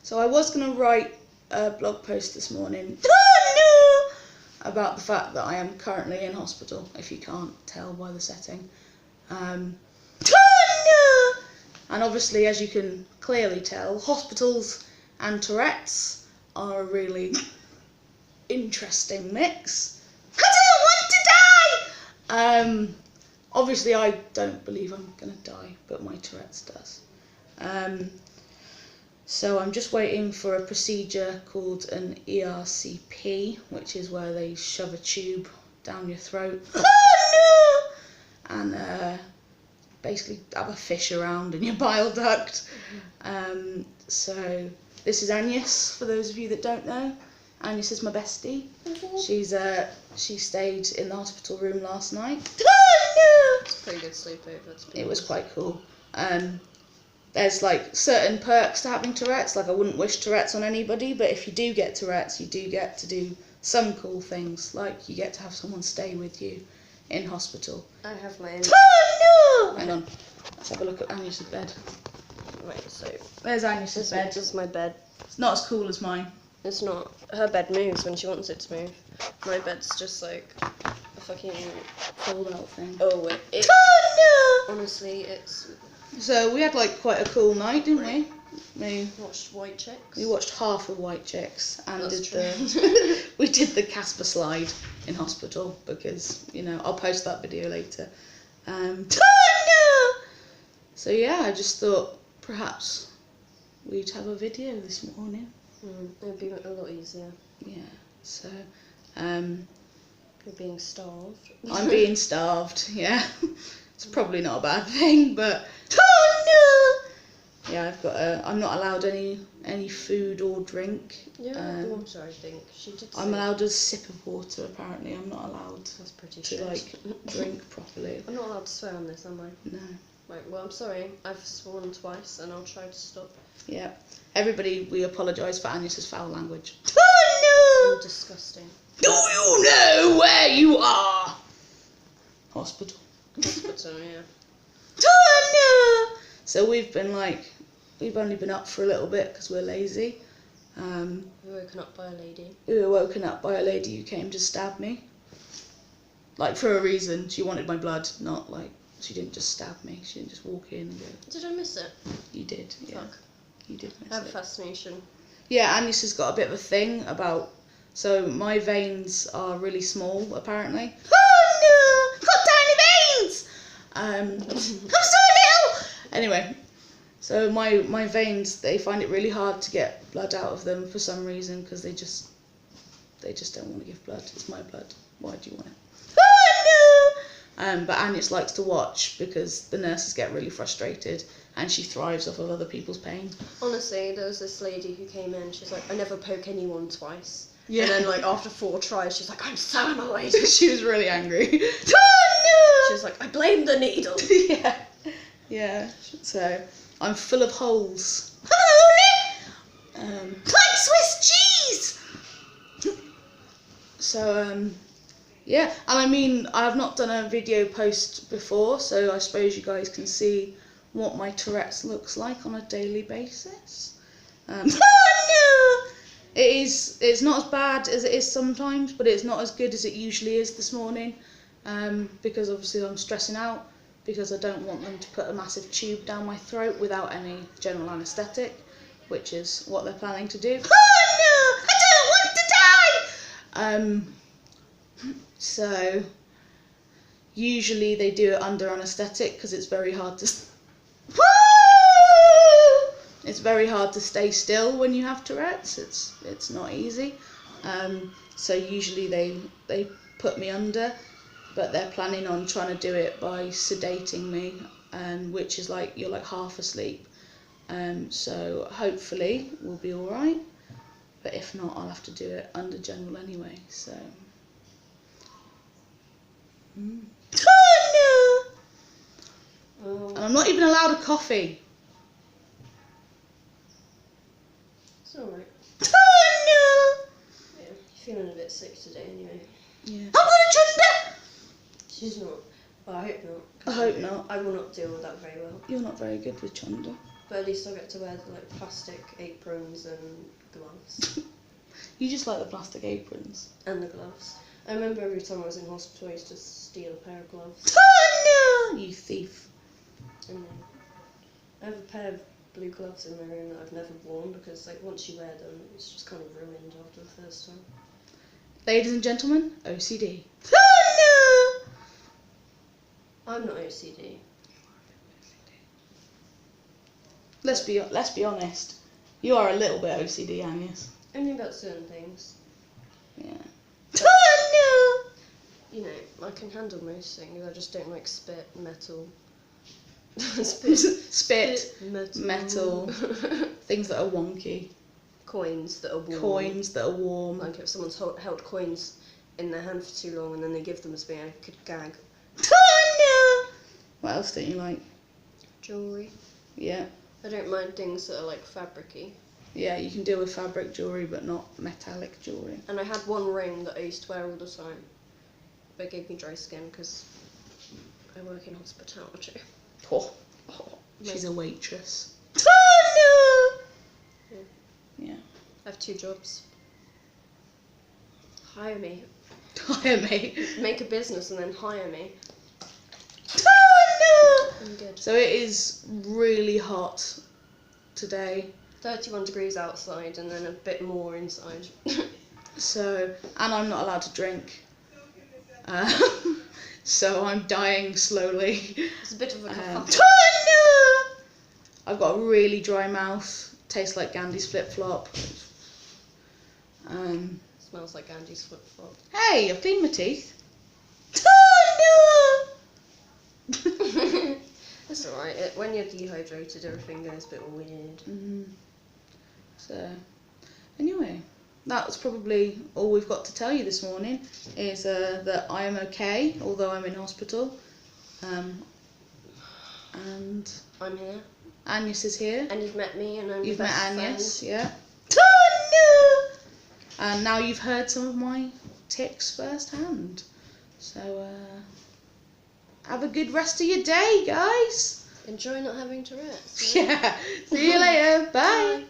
So I was going to write a blog post this morning about the fact that I am currently in hospital, if you can't tell by the setting. And obviously, as you can clearly tell, hospitals and Tourette's are a really interesting mix. I don't want to die! Obviously, I don't believe I'm going to die, but my Tourette's does. So I'm just waiting for a procedure called an ERCP, which is where they shove a tube down your throat and basically have a fish around in your bile duct. So this is Agnes, for those of you that don't know. Agnes is my bestie. She stayed in the hospital room last night. It's a pretty good sleepover. It was quite cool. There's like certain perks to having Tourette's. Like I wouldn't wish Tourette's on anybody, but if you do get Tourette's, you do get to do some cool things. Like you get to have someone stay with you in hospital. I have my own. Hang on, let's have a look at Agnes's bed. Wait, so There's Agnes's bed. this is my bed. It's not as cool as mine. It's not. Her bed moves when she wants it to move. My bed's just like a fucking Fold out thing. Oh, honestly, it's. So we had like quite a cool night, didn't we? We Watched White Chicks. We watched half of White Chicks and That's we did the Casper slide in hospital because, you know, I'll post that video later. So yeah, I just thought perhaps we'd have a video this morning. It'd be a lot easier. Yeah. So You're being starved. I'm being starved. Yeah. It's probably not a bad thing, but yeah, I've got I'm not allowed any food or drink. Yeah, I'm sorry, I think she did. I'm allowed a sip of water. Apparently, I'm not allowed That's pretty to shit. like drink properly. I'm not allowed to swear on this, am I? No. Right. Well, I'm sorry. I've sworn twice, and I'll try to stop. Yeah. Everybody, we apologise for Agnes's foul language. I'm disgusting. Do you know where you are? Hospital. Hospital, yeah. So we've only been up for a little bit because we're lazy. We were woken up by a lady. We were woken up by a lady who came to stab me. Like for a reason. She wanted my blood, not like, she didn't just stab me. She didn't just walk in and go. Did I miss it? You did, yeah. Fuck. You did miss I have it. a fascination. Yeah, Agnes has got a bit of a thing about, so my veins are really small apparently. Oh no! Got tiny veins! I'm so little! Anyway, so my veins, they find it really hard to get blood out of them for some reason because they just don't want to give blood. It's my blood. Why do you want it? Oh no! But Agnes likes to watch because the nurses get really frustrated and she thrives off of other people's pain. Honestly, there was this lady who came in. She's like, I never poke anyone twice. Yeah. And then, like, after 4 tries, she's like, I'm so annoyed. She was really angry. Oh She was like, I blame the needle. no! Yeah. Yeah. So I'm full of holes. Like Swiss cheese. So yeah, and I mean I've not done a video post before, so I suppose you guys can see what my Tourette's looks like on a daily basis. It's not as bad as it is sometimes, but it's not as good as it usually is this morning, because obviously I'm stressing out because I don't want them to put a massive tube down my throat without any general anaesthetic, which is what they're planning to do. Oh no! I don't want to die! So usually they do it under anaesthetic because it's very hard to stay still when you have Tourette's. It's not easy. So usually they put me under, but they're planning on trying to do it by sedating me, which is like you're like half asleep. So hopefully we'll be all right. But if not, I'll have to do it under general anyway. So. Oh no! And I'm not even allowed a coffee. It's alright. Oh Yeah, you're feeling a bit sick today anyway. no! Yeah. I'm gonna chunder! She's not. Well, I hope not. I hope not. I will not deal with that very well. You're not very good with chunder. But at least I get to wear the, like, plastic aprons and gloves. You just like the plastic aprons. And the gloves. I remember every time I was in hospital I used to steal a pair of gloves. Oh no! You thief. And then I have a pair of blue gloves in my room that I've never worn because, like, once you wear them, it's just kind of ruined after the first time. Ladies and gentlemen, OCD. Oh no! I'm not OCD. Let's be honest. You are a little bit OCD, Agnes. Only about certain things. Yeah. Oh You know, I can handle most things. I just don't like spit, metal. Spit, metal. Things that are wonky. Coins that are warm. Coins that are warm. Like if someone's held coins in their hand for too long and then they give them to me, I could gag. Oh no! What else don't you like? Jewellery. Yeah. I don't mind things that are like fabricy. Yeah, you can deal with fabric jewellery but not metallic jewellery. And I had one ring that I used to wear all the time. But it gave me dry skin because I work in hospitality. Oh, she's a waitress. Oh no! Yeah. I have 2 jobs. Hire me. Hire me. Make a business and then hire me. Oh no! I'm good. So it is really hot today. 31 degrees outside and then a bit more inside. So, and I'm not allowed to drink. So I'm dying slowly. It's a bit of a kerfuffle. Oh no! I've got a really dry mouth. Tastes like Gandhi's flip-flop. Smells like Andy's flip-flop. Hey, I've cleaned my teeth. Oh no! That's alright. When you're dehydrated, everything goes a bit weird. Mm-hmm. So, anyway, that's probably all we've got to tell you this morning, is that I am okay, although I'm in hospital. And I'm here. Agnes is here. And you've met me and I'm You've your met best Agnes, friend. yeah. Oh no! And now you've heard some of my tics firsthand. So, have a good rest of your day, guys. Enjoy not having Tourette's. Yeah. See you later. Bye. Bye.